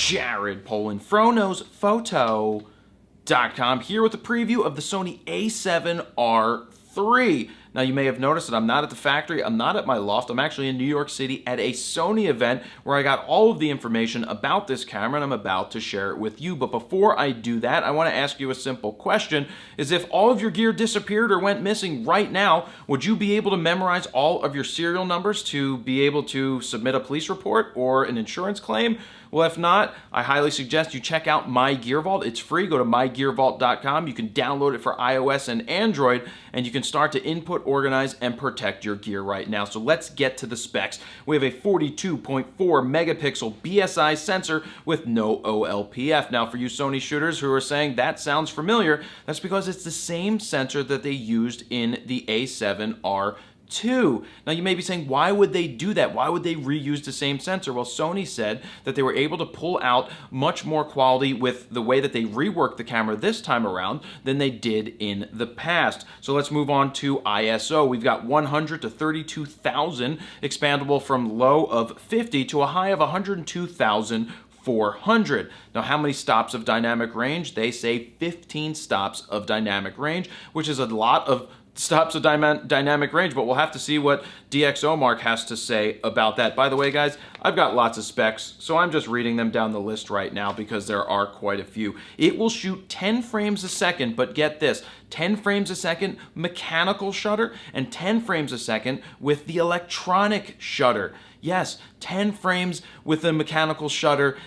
Jared Polin, FroKnowsPhoto.com, here with a preview of the Sony a7R III. Now, you may have noticed that I'm not at the factory, I'm not at my loft, I'm actually in New York City at a Sony event where I got all of the information about this camera and I'm about to share it with you. But before I do that, I want to ask you a simple question, is if all of your gear disappeared or went missing right now, would you be able to memorize all of your serial numbers to be able to submit a police report or an insurance claim? Well, if not, I highly suggest you check out My Gear Vault. It's free. Go to mygearvault.com. You can download it for iOS and Android, and you can start to input, organize, and protect your gear right now. So let's get to the specs. We have a 42.4 megapixel BSI sensor with no OLPF. Now, for you Sony shooters who are saying that sounds familiar, that's because it's the same sensor that they used in the a7R II. Now you may be saying, why would they do that? Why would they reuse the same sensor? Well, Sony said that they were able to pull out much more quality with the way that they reworked the camera this time around than they did in the past. So let's move on to ISO. We've got 100 to 32,000, expandable from low of 50 to a high of 102,400. Now, how many stops of dynamic range? They say 15 stops of dynamic range, which is a lot of stops of dynamic range, but we'll have to see what DxOMark has to say about that. By the way, guys, I've got lots of specs, so I'm just reading them down the list right now because there are quite a few. It will shoot 10 frames a second, but get this, 10 frames a second mechanical shutter and 10 frames a second with the electronic shutter. Yes, 10 frames with a mechanical shutter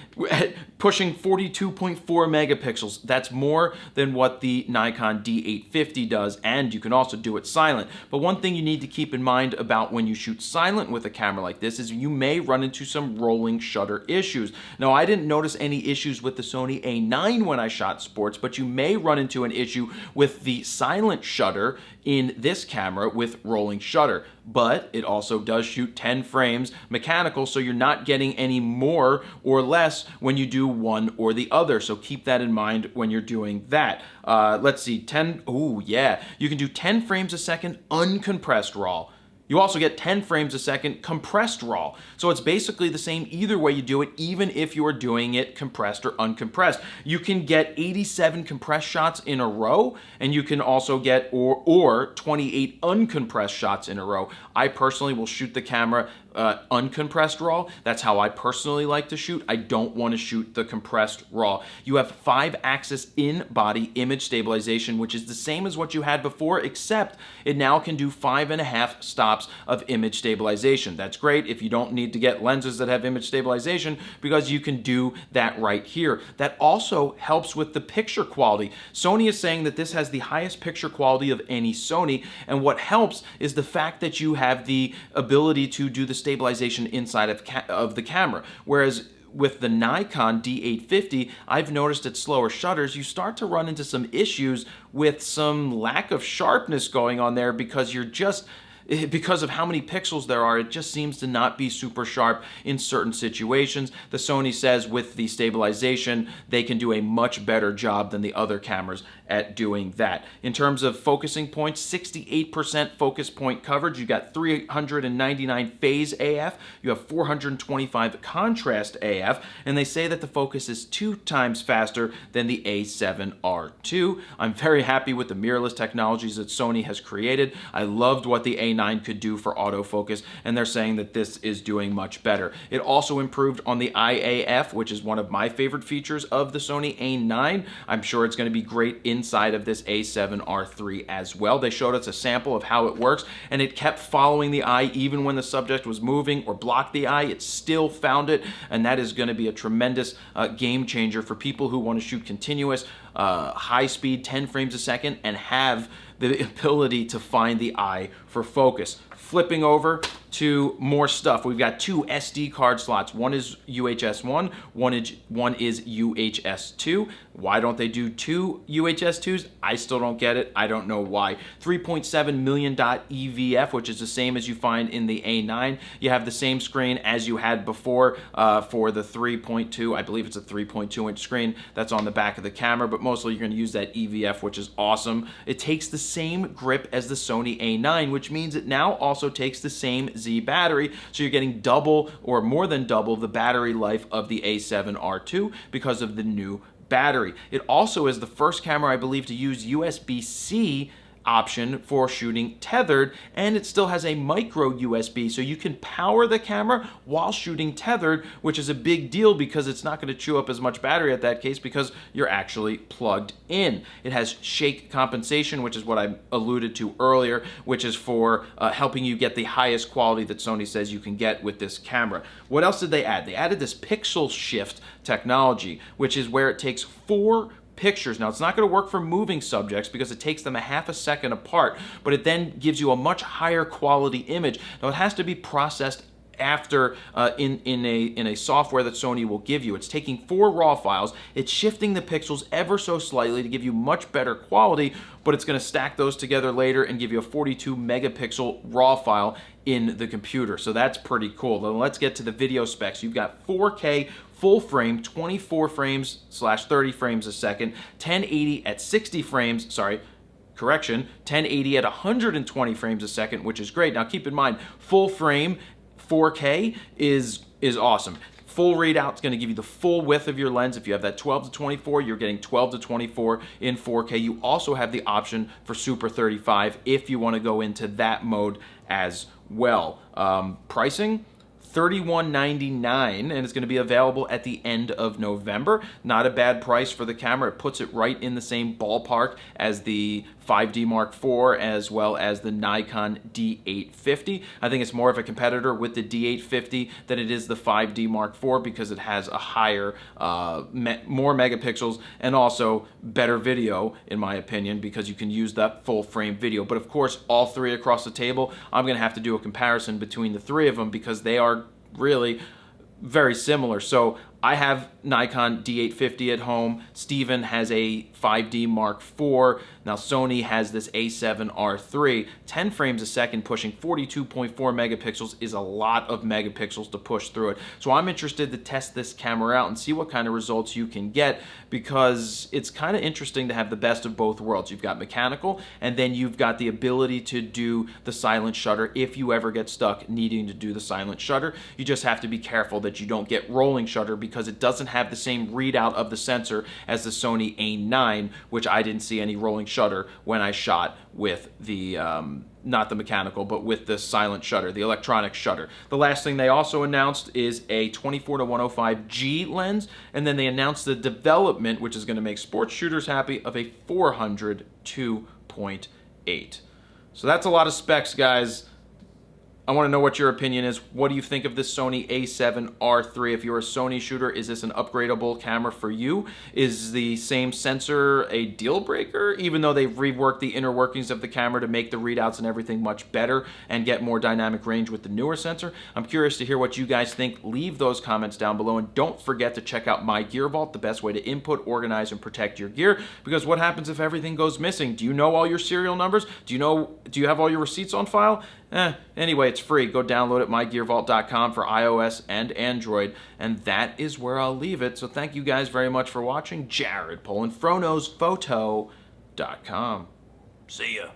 pushing 42.4 megapixels. That's more than what the Nikon D850 does, and you can also do it silent. But one thing you need to keep in mind about when you shoot silent with a camera like this is you may run into some rolling shutter issues. Now, I didn't notice any issues with the Sony A9 when I shot sports, but you may run into an issue with the silent shutter in this camera with rolling shutter. But it also does shoot 10 frames mechanical, so you're not getting any more or less when you do one or the other. So keep that in mind when you're doing that. Let's see, 10, oh yeah, you can do 10 frames a second uncompressed RAW. You also get 10 frames a second compressed RAW. So it's basically the same either way you do it, even if you are doing it compressed or uncompressed. You can get 87 compressed shots in a row, and you can also get or 28 uncompressed shots in a row. I personally will shoot the camera uncompressed RAW. That's how I personally like to shoot. I don't want to shoot the compressed RAW. You have 5-axis in-body image stabilization, which is the same as what you had before, except it now can do 5.5 stops of image stabilization. That's great if you don't need to get lenses that have image stabilization, because you can do that right here. That also helps with the picture quality. Sony is saying that this has the highest picture quality of any Sony, and what helps is the fact that you have the ability to do the stabilization inside of the camera. Whereas with the Nikon D850, I've noticed at slower shutters, you start to run into some issues with some lack of sharpness going on there because because of how many pixels there are, it just seems to not be super sharp in certain situations. The Sony says with the stabilization, they can do a much better job than the other cameras at doing that. In terms of focusing points, 68% focus point coverage. You got 399 phase AF, you have 425 contrast AF, and they say that the focus is 2 times faster than the a7R II. I'm very happy with the mirrorless technologies that Sony has created. I loved what the A9 could do for autofocus, and they're saying that this is doing much better. It also improved on the IAF, which is one of my favorite features of the Sony A9. I'm sure it's going to be great inside of this a7R III as well. They showed us a sample of how it works, and it kept following the eye even when the subject was moving or blocked the eye. It still found it, and that is going to be a tremendous game changer for people who want to shoot continuous, high speed, 10 frames a second, and have the ability to find the eye for focus. Flipping over to more stuff, we've got 2 SD card slots. One is UHS-1, one is UHS-2. Why don't they do 2 UHS-2s? I still don't get it. I don't know why. 3.7 million dot EVF, which is the same as you find in the A9. You have the same screen as you had before for the 3.2. I believe it's a 3.2 inch screen that's on the back of the camera, but mostly you're going to use that EVF, which is awesome. It takes the same grip as the Sony A9, which means it now also takes the same Z battery, so you're getting double or more than double the battery life of the A7R II because of the new battery. It also is the first camera, I believe, to use USB-C option for shooting tethered, and it still has a micro USB, so you can power the camera while shooting tethered, which is a big deal because it's not going to chew up as much battery at that case because you're actually plugged in. It has shake compensation, which is what I alluded to earlier, which is for helping you get the highest quality that Sony says you can get with this camera. What else did they add? They added this pixel shift technology, which is where it takes 4 pictures. Now, it's not going to work for moving subjects because it takes them a half a second apart, but it then gives you a much higher quality image. Now, it has to be processed after in a software that Sony will give you. It's taking 4 raw files, it's shifting the pixels ever so slightly to give you much better quality, but it's going to stack those together later and give you a 42 megapixel raw file in the computer. So that's pretty cool. Then let's get to the video specs. You've got 4K full frame, 24 frames / 30 frames a second, 1080 at 60 frames, sorry, correction, 1080 at 120 frames a second, which is great. Now keep in mind, full frame 4K is awesome. Full readout is going to give you the full width of your lens. If you have that 12 to 24, you're getting 12 to 24 in 4K. You also have the option for Super 35 if you want to go into that mode as well. Pricing, $31.99, and it's going to be available at the end of November. Not a bad price for the camera. It puts it right in the same ballpark as the 5D Mark IV as well as the Nikon D850. I think it's more of a competitor with the D850 than it is the 5D Mark IV because it has a higher, more megapixels and also better video, in my opinion, because you can use that full frame video. But of course, all 3 across the table, I'm going to have to do a comparison between the 3 of them because they are really very similar. So I have Nikon D850 at home. Steven has a 5D Mark IV. Now Sony has this a7R III. 10 frames a second pushing 42.4 megapixels is a lot of megapixels to push through it. So I'm interested to test this camera out and see what kind of results you can get because it's kind of interesting to have the best of both worlds. You've got mechanical and then you've got the ability to do the silent shutter if you ever get stuck needing to do the silent shutter. You just have to be careful that you don't get rolling shutter because it doesn't have the same readout of the sensor as the Sony A9, which I didn't see any rolling shutter when I shot with the, not the mechanical, but with the silent shutter, the electronic shutter. The last thing they also announced is a 24-105G lens, and then they announced the development, which is going to make sports shooters happy, of a 400 2.8. So that's a lot of specs, guys. I want to know what your opinion is. What do you think of this Sony a7R III? If you're a Sony shooter, is this an upgradable camera for you? Is the same sensor a deal breaker, even though they've reworked the inner workings of the camera to make the readouts and everything much better and get more dynamic range with the newer sensor? I'm curious to hear what you guys think. Leave those comments down below, and don't forget to check out My Gear Vault, the best way to input, organize, and protect your gear, because what happens if everything goes missing? Do you know all your serial numbers? Do you have all your receipts on file? Anyway, it's free. Go download it, mygearvault.com, for iOS and Android, and that is where I'll leave it. So thank you guys very much for watching. Jared Polin, FroKnowsPhoto.com. See ya.